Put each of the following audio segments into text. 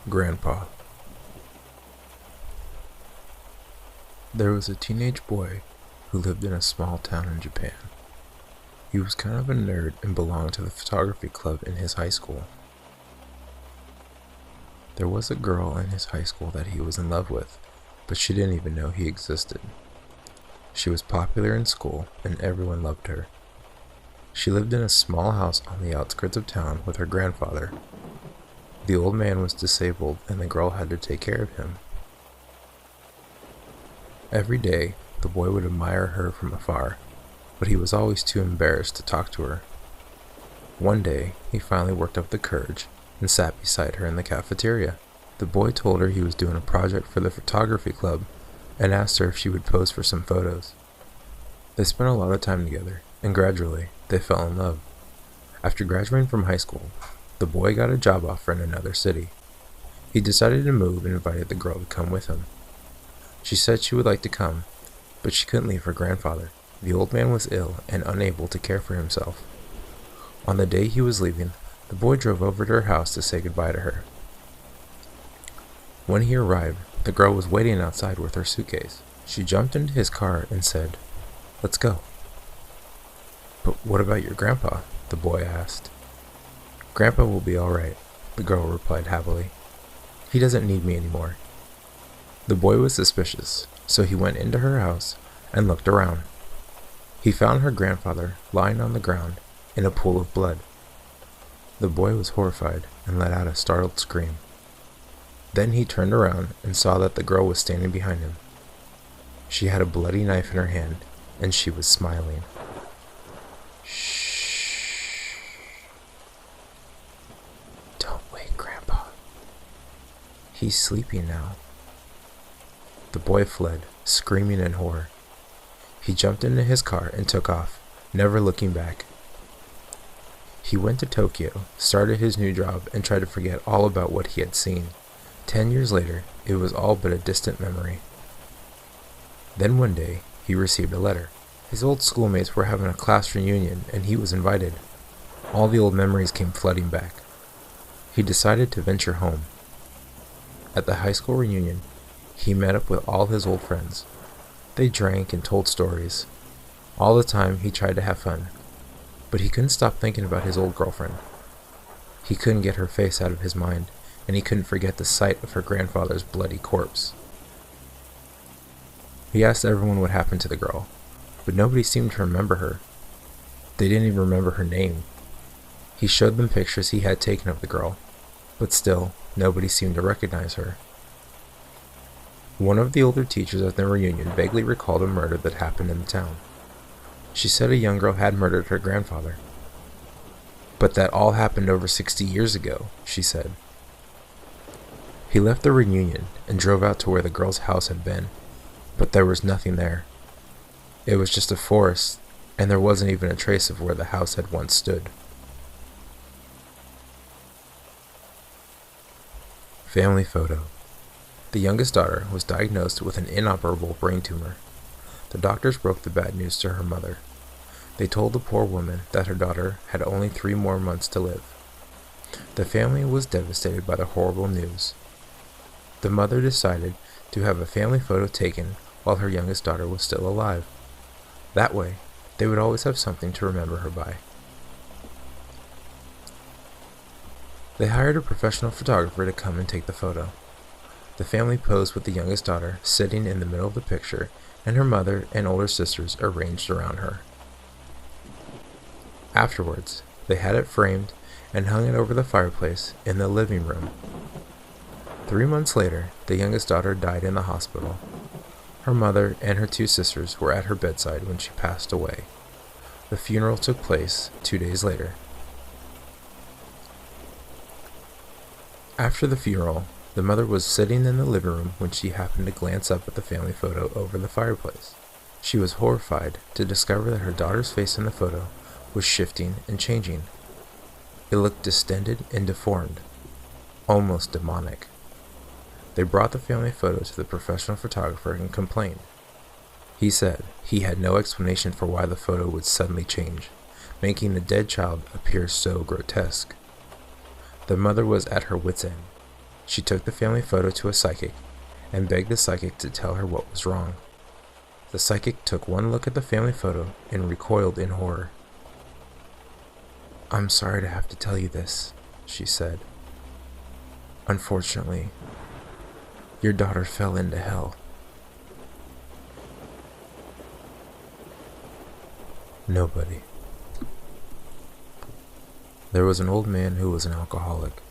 Grandpa. There was a teenage boy who lived in a small town in Japan. He was kind of a nerd and belonged to the photography club in his high school. There was a girl in his high school that he was in love with, but she didn't even know he existed. She was popular in school and everyone loved her. She lived in a small house on the outskirts of town with her grandfather. The old man was disabled and the girl had to take care of him. Every day, the boy would admire her from afar, but he was always too embarrassed to talk to her. One day, he finally worked up the courage and sat beside her in the cafeteria. The boy told her he was doing a project for the photography club and asked her if she would pose for some photos. They spent a lot of time together, and gradually, they fell in love. After graduating from high school, the boy got a job offer in another city. He decided to move and invited the girl to come with him. She said she would like to come, but she couldn't leave her grandfather. The old man was ill and unable to care for himself. On the day he was leaving, the boy drove over to her house to say goodbye to her. When he arrived, the girl was waiting outside with her suitcase. She jumped into his car and said, "Let's go." "But what about your grandpa?" the boy asked. "Grandpa will be all right," the girl replied happily. "He doesn't need me anymore." The boy was suspicious, so he went into her house and looked around. He found her grandfather lying on the ground in a pool of blood. The boy was horrified and let out a startled scream. Then he turned around and saw that the girl was standing behind him. She had a bloody knife in her hand and she was smiling. "Shh. Don't wake Grandpa. He's sleeping now." The boy fled, screaming in horror. He jumped into his car and took off, never looking back. He went to Tokyo, started his new job, and tried to forget all about what he had seen. 10 years later, it was all but a distant memory. Then one day, he received a letter. His old schoolmates were having a class reunion, and he was invited. All the old memories came flooding back. He decided to venture home. At the high school reunion, he met up with all his old friends. They drank and told stories. All the time, he tried to have fun. But he couldn't stop thinking about his old girlfriend. He couldn't get her face out of his mind, and he couldn't forget the sight of her grandfather's bloody corpse. He asked everyone what happened to the girl, but nobody seemed to remember her. They didn't even remember her name. He showed them pictures he had taken of the girl, but still, nobody seemed to recognize her. One of the older teachers at the reunion vaguely recalled a murder that happened in the town. She said a young girl had murdered her grandfather. "But that all happened over 60 years ago," she said. He left the reunion and drove out to where the girl's house had been, but there was nothing there. It was just a forest, and there wasn't even a trace of where the house had once stood. Family photo. The youngest daughter was diagnosed with an inoperable brain tumor. The doctors broke the bad news to her mother. They told the poor woman that her daughter had only 3 more months to live. The family was devastated by the horrible news. The mother decided to have a family photo taken while her youngest daughter was still alive. That way, they would always have something to remember her by. They hired a professional photographer to come and take the photo. The family posed with the youngest daughter sitting in the middle of the picture, and her mother and older sisters arranged around her. Afterwards, they had it framed and hung it over the fireplace in the living room. 3 months later, the youngest daughter died in the hospital. Her mother and her 2 sisters were at her bedside when she passed away. The funeral took place 2 days later. After the funeral, the mother was sitting in the living room when she happened to glance up at the family photo over the fireplace. She was horrified to discover that her daughter's face in the photo was shifting and changing. It looked distended and deformed, almost demonic. They brought the family photo to the professional photographer and complained. He said he had no explanation for why the photo would suddenly change, making the dead child appear so grotesque. The mother was at her wit's end. She took the family photo to a psychic and begged the psychic to tell her what was wrong. The psychic took one look at the family photo and recoiled in horror. "I'm sorry to have to tell you this," she said. "Unfortunately, your daughter fell into hell." Nobody. There was an old man who was an alcoholic.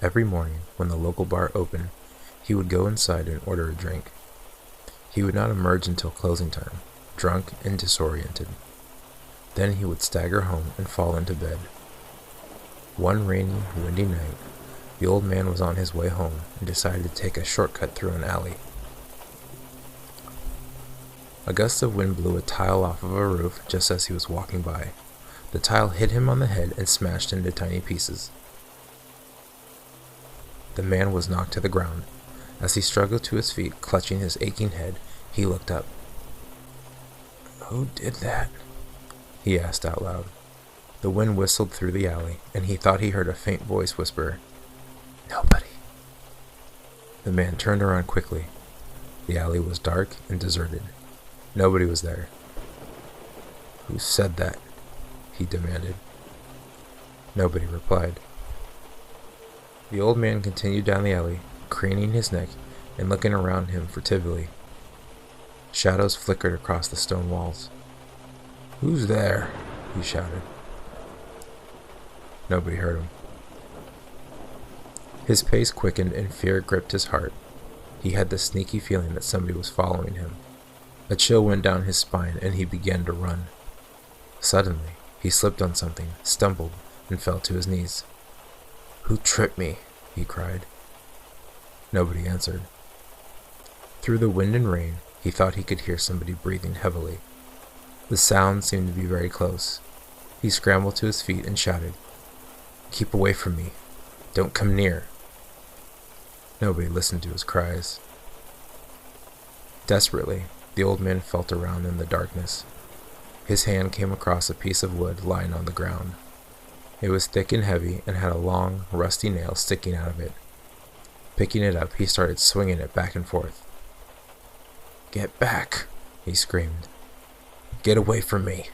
Every morning, when the local bar opened, he would go inside and order a drink. He would not emerge until closing time, drunk and disoriented. Then he would stagger home and fall into bed. One rainy, windy night, the old man was on his way home and decided to take a shortcut through an alley. A gust of wind blew a tile off of a roof just as he was walking by. The tile hit him on the head and smashed into tiny pieces. The man was knocked to the ground. As he struggled to his feet, clutching his aching head, he looked up. "Who did that?" he asked out loud. The wind whistled through the alley, and he thought he heard a faint voice whisper, "Nobody." The man turned around quickly. The alley was dark and deserted. Nobody was there. "Who said that?" he demanded. Nobody replied. The old man continued down the alley, craning his neck and looking around him furtively. Shadows flickered across the stone walls. "Who's there?" he shouted. Nobody heard him. His pace quickened and fear gripped his heart. He had the sneaky feeling that somebody was following him. A chill went down his spine and he began to run. Suddenly, he slipped on something, stumbled, and fell to his knees. "Who tripped me?" he cried. Nobody answered. Through the wind and rain, he thought he could hear somebody breathing heavily. The sound seemed to be very close. He scrambled to his feet and shouted, "Keep away from me. Don't come near." Nobody listened to his cries. Desperately, the old man felt around in the darkness. His hand came across a piece of wood lying on the ground. It was thick and heavy and had a long, rusty nail sticking out of it. Picking it up, he started swinging it back and forth. "Get back!" he screamed. "Get away from me!"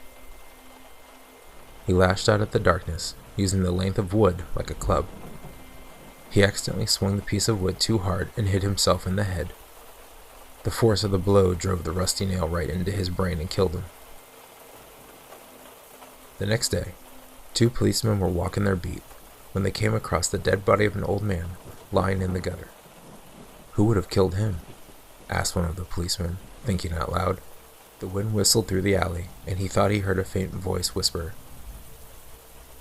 He lashed out at the darkness, using the length of wood like a club. He accidentally swung the piece of wood too hard and hit himself in the head. The force of the blow drove the rusty nail right into his brain and killed him. The next day, 2 policemen were walking their beat when they came across the dead body of an old man lying in the gutter. "Who would have killed him?" asked one of the policemen, thinking out loud. The wind whistled through the alley, and he thought he heard a faint voice whisper,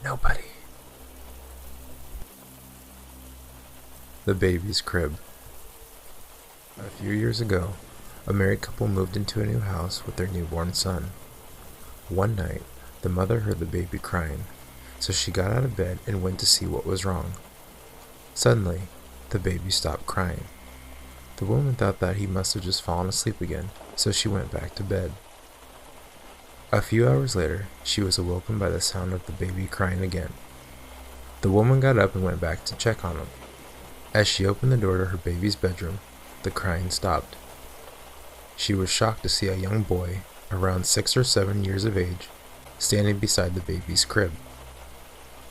"Nobody." The baby's crib. A few years ago, a married couple moved into a new house with their newborn son. One night, the mother heard the baby crying, so she got out of bed and went to see what was wrong. Suddenly, the baby stopped crying. The woman thought that he must have just fallen asleep again, so she went back to bed. A few hours later, she was awoken by the sound of the baby crying again. The woman got up and went back to check on him. As she opened the door to her baby's bedroom, the crying stopped. She was shocked to see a young boy, around 6 or 7 years of age, standing beside the baby's crib.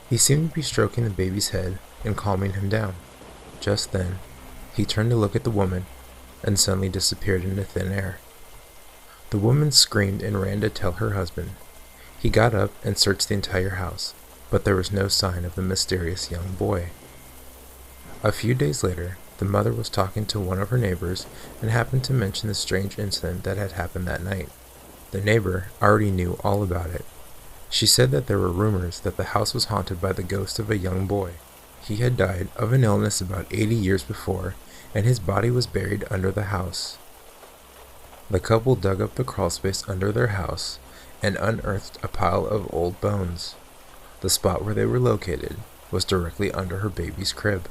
He seemed to be stroking the baby's head and calming him down. Just then, he turned to look at the woman and suddenly disappeared into thin air. The woman screamed and ran to tell her husband. He got up and searched the entire house, but there was no sign of the mysterious young boy. A few days later, the mother was talking to one of her neighbors and happened to mention the strange incident that had happened that night. The neighbor already knew all about it. She said that there were rumors that the house was haunted by the ghost of a young boy. He had died of an illness about 80 years before, and his body was buried under the house. The couple dug up the crawlspace under their house and unearthed a pile of old bones. The spot where they were located was directly under her baby's crib.